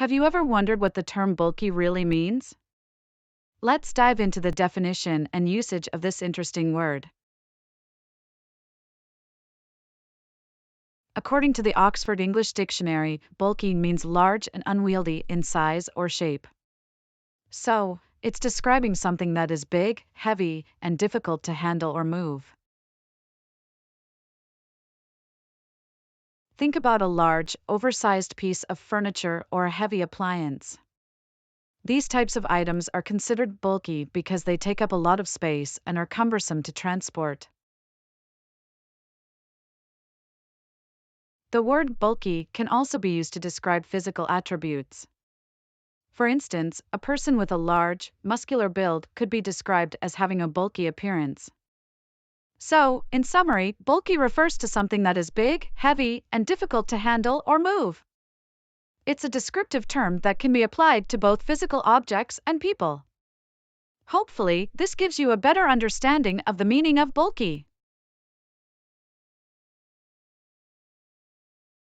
Have you ever wondered what the term bulky really means? Let's dive into the definition and usage of this interesting word. According to the Oxford English Dictionary, bulky means large and unwieldy in size or shape. So, it's describing something that is big, heavy, and difficult to handle or move. Think about a large, oversized piece of furniture or a heavy appliance. These types of items are considered bulky because they take up a lot of space and are cumbersome to transport. The word bulky can also be used to describe physical attributes. For instance, a person with a large, muscular build could be described as having a bulky appearance. So, in summary, bulky refers to something that is big, heavy, and difficult to handle or move. It's a descriptive term that can be applied to both physical objects and people. Hopefully, this gives you a better understanding of the meaning of bulky.